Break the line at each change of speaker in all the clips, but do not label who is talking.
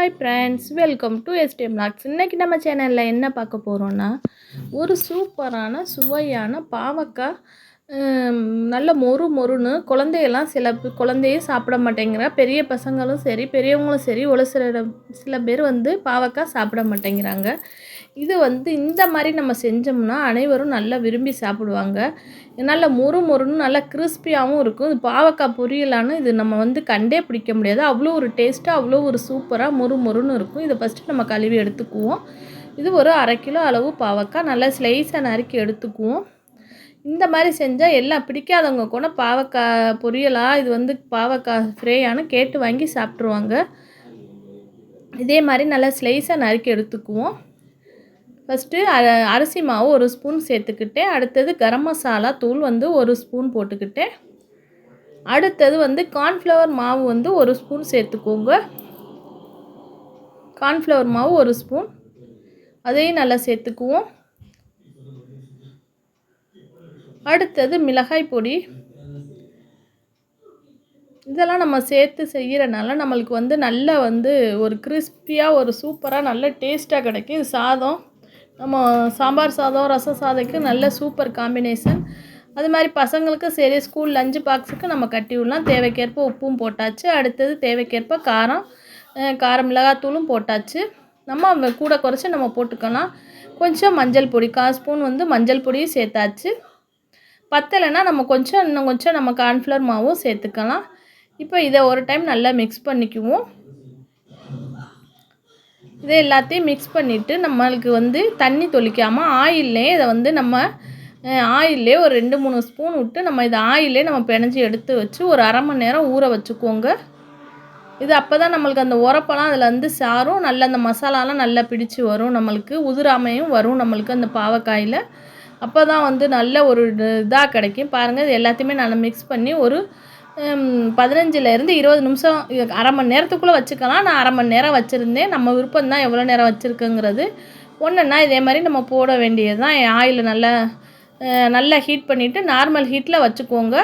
Hi friends, welcome to STM vlogs. இன்றைக்கி நம்ம சேனலில் என்ன பார்க்க போகிறோன்னா, ஒரு சூப்பரான சுவையான பாவக்காய் நல்ல மொறு மொறுன்னு குழந்தையெல்லாம் குழந்தையும் சாப்பிட மாட்டேங்கிறா. பெரிய பசங்களும் சரி பெரியவங்களும் சரி ஒரு சில பேர் பாவக்காய் சாப்பிட மாட்டேங்கிறாங்க. இது இந்த மாதிரி நம்ம செஞ்சோம்னா அனைவரும் நல்லா விரும்பி சாப்பிடுவாங்க. நல்ல மொறு மொறுன்னு நல்லா கிறிஸ்பியாகவும் இருக்கும். இது பாவக்காய் பொரியலான்னு இது நம்ம கண்டே பிடிக்க முடியாது. அவ்வளோ ஒரு டேஸ்ட்டாக அவ்வளோ ஒரு சூப்பராக மொறு மொறுன்னு இருக்கும். இதை ஃபஸ்ட்டு நம்ம கழுவி எடுத்துக்குவோம். இது ஒரு 1/2 கிலோ அளவு பாவக்காய் நல்லா ஸ்லைஸாக நறுக்கி எடுத்துக்குவோம். இந்த மாதிரி செஞ்சால் எல்லாம் பிடிக்காதவங்க கூட பாவக்காய் பொரியலாக இது பாவக்காய் ஃப்ரையானு கேட்டு வாங்கி சாப்பிட்ருவாங்க. இதே மாதிரி நல்லா ஸ்லைஸாக நறுக்கி எடுத்துக்குவோம். ஃபஸ்ட்டு அரிசி மாவு 1 ஸ்பூன் சேர்த்துக்கிட்டேன். அடுத்தது கரம் மசாலா தூள் 1 ஸ்பூன் போட்டுக்கிட்டேன். அடுத்தது கார்ன்ஃப்ளவர் மாவு 1 ஸ்பூன் சேர்த்துக்கோங்க. கார்ன்ஃப்ளவர் மாவு 1 ஸ்பூன் அதையும் நல்லா சேர்த்துக்குவோம். அடுத்தது மிளகாய் பொடி. இதெல்லாம் நம்ம சேர்த்து செய்கிறனால நம்மளுக்கு நல்லா ஒரு கிறிஸ்பியாக ஒரு சூப்பராக நல்ல டேஸ்ட்டாக கிடைக்கும். இது சாதம் நம்ம சாம்பார் சாதம் ரசம் சாதத்துக்கு நல்ல சூப்பர் காம்பினேஷன். அது மாதிரி பசங்களுக்கு சரி ஸ்கூல் லஞ்சு பாக்ஸுக்கு நம்ம கட்டி விடலாம். தேவைக்கேற்ப உப்பும் போட்டாச்சு. அடுத்தது தேவைக்கேற்ப காரம் மிளகாத்தூளும் போட்டாச்சு. நம்ம கூட குறைச்சி நம்ம போட்டுக்கலாம். கொஞ்சம் மஞ்சள் பொடி 1/4 ஸ்பூன் மஞ்சள் பொடியும் சேர்த்தாச்சு. பத்தலைன்னா நம்ம இன்னும் கொஞ்சம் நம்ம கார்ன்ஃப்ளவர் மாவும் சேர்த்துக்கலாம். இப்போ இதை ஒரு டைம் நல்லா மிக்ஸ் பண்ணிக்குவோம். இதை எல்லாத்தையும் மிக்ஸ் பண்ணிவிட்டு நம்மளுக்கு தண்ணி தொளிக்காமல் ஆயிலே இதை நம்ம ஆயிலே ஒரு 2-3 ஸ்பூன் விட்டு நம்ம இதை ஆயிலே நம்ம பிணைஞ்சி எடுத்து வச்சு ஒரு 1/2 மணி நேரம் ஊற வச்சுக்கோங்க. இது அப்போ தான் நம்மளுக்கு அந்த உரப்பெல்லாம் அதில் சாரும் நல்லா அந்த மசாலாலாம் நல்லா பிடிச்சி வரும். நம்மளுக்கு உதிராமையும் வரும் நம்மளுக்கு அந்த பாவக்காயில். அப்போ தான் நல்ல ஒரு இதாக கிடைக்கும். பாருங்கள், இது எல்லாத்தையுமே நல்லா மிக்ஸ் பண்ணி ஒரு 15லேருந்து 20 நிமிஷம் 1/2 மணி நேரத்துக்குள்ளே வச்சுக்கலாம். நான் 1/2 மணி நேரம் வச்சுருந்தேன். நம்ம விருப்பம் தான் எவ்வளோ நேரம் வச்சுருக்குங்கிறது. ஒன்றுன்னா இதே மாதிரி நம்ம போட வேண்டியது தான். ஆயில் நல்லா ஹீட் பண்ணிவிட்டு நார்மல் ஹீட்டில் வச்சுக்கோங்க.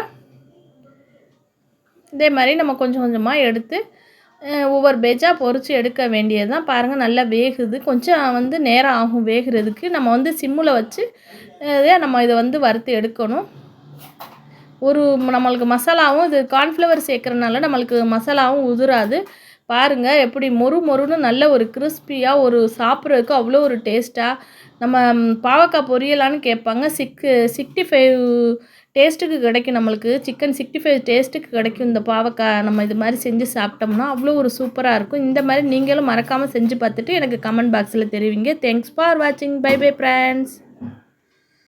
இதே மாதிரி நம்ம கொஞ்சம் கொஞ்சமாக எடுத்து ஒவ்வொரு பேஜாக பொரித்து எடுக்க வேண்டியது தான். பாருங்கள், நல்லா வேகுது. கொஞ்சம் நேரம் ஆகும் வேகிறதுக்கு. நம்ம சிம்மில் வச்சு நம்ம இதை வறுத்து எடுக்கணும். நம்மளுக்கு மசாலாவும் இது கார்ன்ஃப்ளவர் சேர்க்குறனால நம்மளுக்கு மசாலாவும் உதிராது. பாருங்கள் எப்படி மொறு மொறுன்னு நல்ல ஒரு கிறிஸ்பியாக ஒரு சாப்பிட்றதுக்கு அவ்வளோ ஒரு டேஸ்ட்டாக. நம்ம பாவக்காய் பொரியலான்னு கேட்பாங்க. 65 டேஸ்ட்டுக்கு கிடைக்கும். நம்மளுக்கு சிக்கன் 65 டேஸ்ட்டுக்கு கிடைக்கும் இந்த பாவக்காய். நம்ம இது மாதிரி செஞ்சு சாப்பிட்டோம்னா அவ்வளோ ஒரு சூப்பராக இருக்கும். இந்த மாதிரி நீங்களும் மறக்காமல் செஞ்சு பார்த்துட்டு எனக்கு கமெண்ட் பாக்ஸில் தெரிவிங்க. தேங்க்ஸ் ஃபார் வாட்சிங். Bye bye friends.